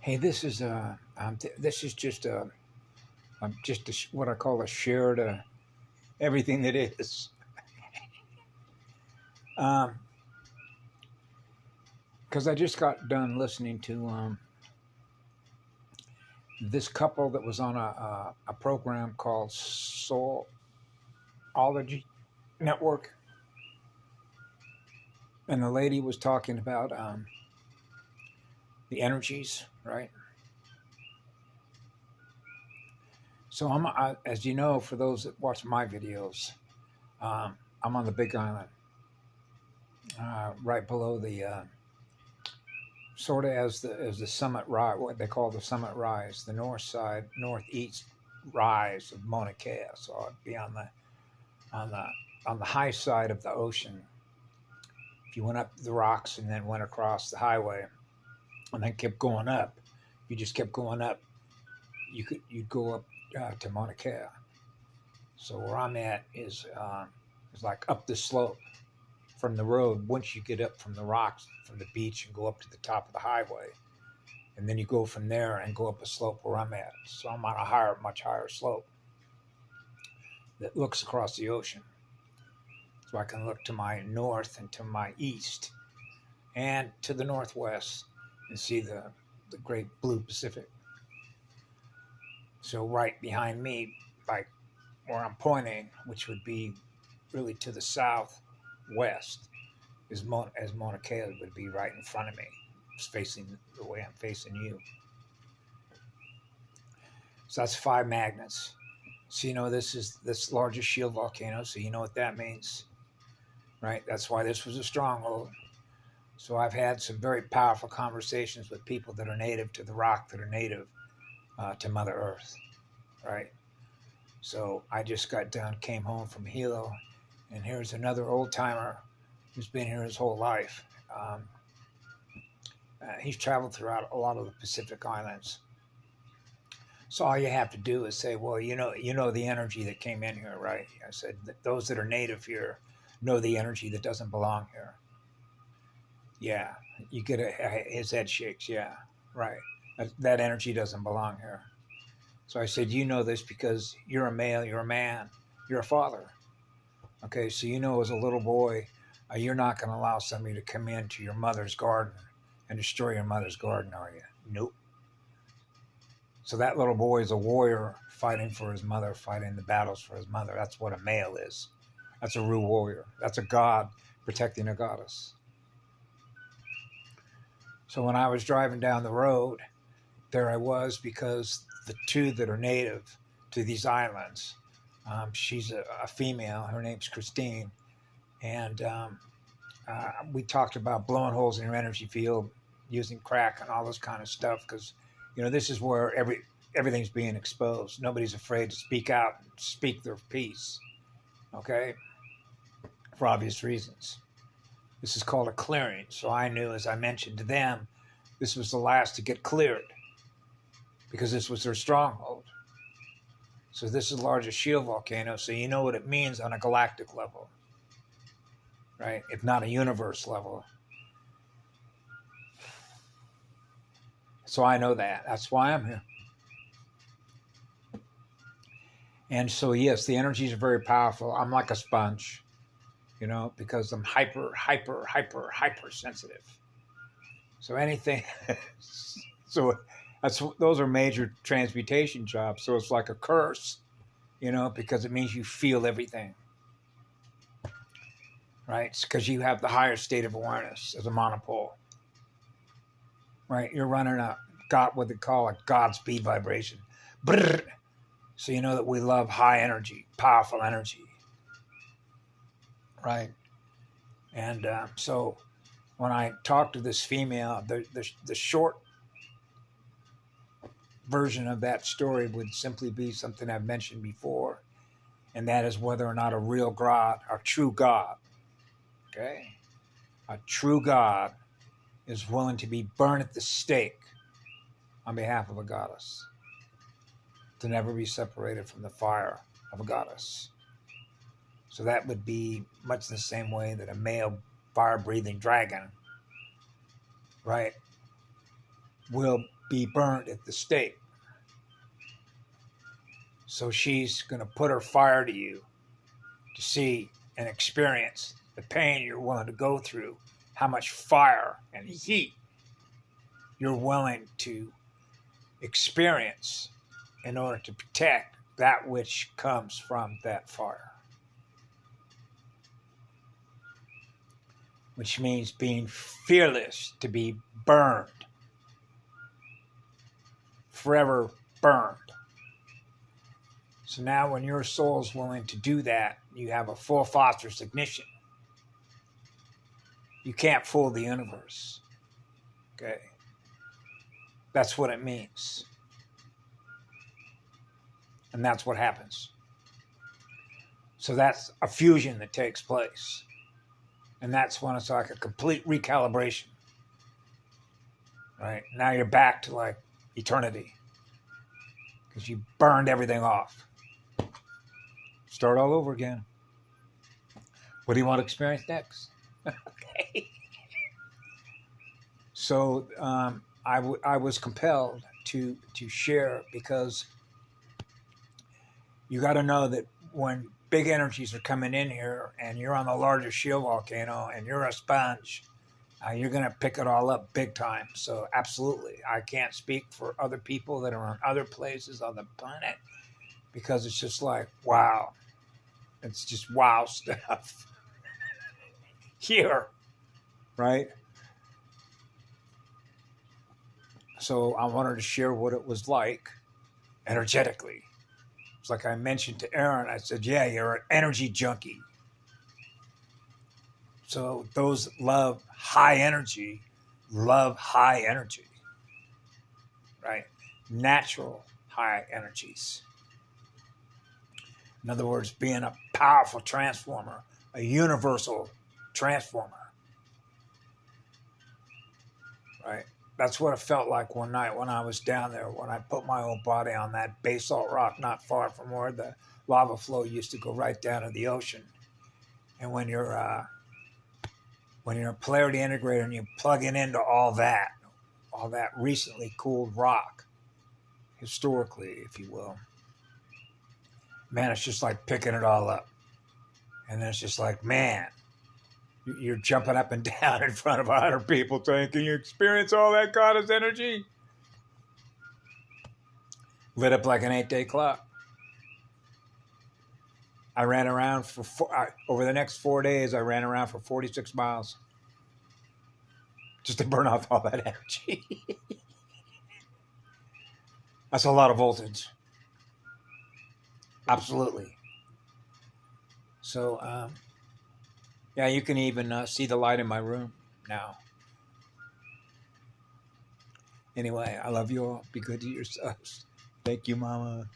Hey, this is just what I call a share to everything that is. Um, because I just got done listening to this couple that was on a program called Soulology Network, and the lady was talking about the energies, right? So as you know, for those that watch my videos, I'm on the Big Island, right below the sort of as the summit rise, what they call the summit rise, the north side, northeast rise of Mauna Kea. So I'd be on the on the high side of the ocean. If you went up the rocks and then went across the highway and then kept going up, you just kept going up. You'd go up to Mauna Kea. So where I'm at is like up the slope from the road. Once you get up from the rocks from the beach and go up to the top of the highway, and then you go from there and go up a slope where I'm at. So I'm on a much higher slope that looks across the ocean. So I can look to my north and to my east and to the northwest and see the great blue Pacific. So right behind me, like where I'm pointing, which would be really to the southwest, as Mauna Kea would be right in front of me, facing the way I'm facing you. So that's 5 magnets. So this is this largest shield volcano. So you know what that means, right? That's why this was a stronghold. So I've had some very powerful conversations with people that are native to the rock, that are native to Mother Earth, right? So I just came home from Hilo, and here's another old timer who's been here his whole life. He's traveled throughout a lot of the Pacific Islands. So all you have to do is say, well, you know the energy that came in here, right? I said that those that are native here know the energy that doesn't belong here. Yeah, you get his head shakes. Yeah, right. That energy doesn't belong here. So I said, you know this because you're a male, you're a man, you're a father. Okay, so as a little boy, you're not going to allow somebody to come into your mother's garden and destroy your mother's garden, are you? Nope. So that little boy is a warrior fighting for his mother, fighting the battles for his mother. That's what a male is. That's a real warrior. That's a god protecting a goddess. So when I was driving down the road, there I was, because the two that are native to these islands, she's a female. Her name's Christine. And we talked about blowing holes in your energy field, using crack and all this kind of stuff, because this is where everything's being exposed. Nobody's afraid to speak out and speak their piece, okay, for obvious reasons. This is called a clearing. So I knew, as I mentioned to them, this was the last to get cleared, because this was their stronghold. So this is the largest shield volcano, so you know what it means on a galactic level, right? If not a universe level. So I know that. That's why I'm here. And so, yes, the energies are very powerful. I'm like a sponge, because I'm hyper sensitive. So anything, so those are major transmutation jobs. So it's like a curse, because it means you feel everything, right? It's because you have the higher state of awareness as a monopole, right? You're running what they call a Godspeed vibration. Brrr. So you know that we love high energy, powerful energy, right? And so when I talked to this female, the short version of that story would simply be something I've mentioned before, and that is whether or not a real God, a true God, okay, a true God is willing to be burned at the stake on behalf of a goddess, to never be separated from the fire of a goddess. So that would be much the same way that a male fire-breathing dragon, right, will be burned at the stake. So she's going to put her fire to you to see and experience the pain you're willing to go through, how much fire and heat you're willing to experience in order to protect that which comes from that fire. Which means being fearless to be burned, forever burned. So now when your soul's willing to do that, you have a full phosphorus ignition. You can't fool the universe. Okay? That's what it means. And that's what happens. So that's a fusion that takes place. And that's when it's like a complete recalibration. Right? Now you're back to like eternity. Because you burned everything off. Start all over again. What do you want to experience next? Okay. So I was compelled to share, because you got to know that when big energies are coming in here and you're on the largest shield volcano and you're a sponge, you're going to pick it all up big time. So absolutely, I can't speak for other people that are on other places on the planet, because it's just like, wow. It's just wow stuff here, right? So I wanted to share what it was like energetically. It's like I mentioned to Aaron, I said, yeah, you're an energy junkie. So those love high energy, right? Natural high energies. In other words, being a powerful transformer, a universal transformer, right? That's what it felt like one night when I was down there, when I put my own body on that basalt rock not far from where the lava flow used to go right down to the ocean. And when you're a polarity integrator and you're plugging into all that recently cooled rock, historically, if you will, man, it's just like picking it all up. And then it's just like, man, you're jumping up and down in front of 100 people saying, can you experience all that goddess energy? Lit up like an 8-day clock. I ran around over the next 4 days, I ran around for 46 miles just to burn off all that energy. That's a lot of voltage. Absolutely. So, yeah, you can even see the light in my room now. Anyway, I love you all. Be good to yourselves. Thank you, Mama.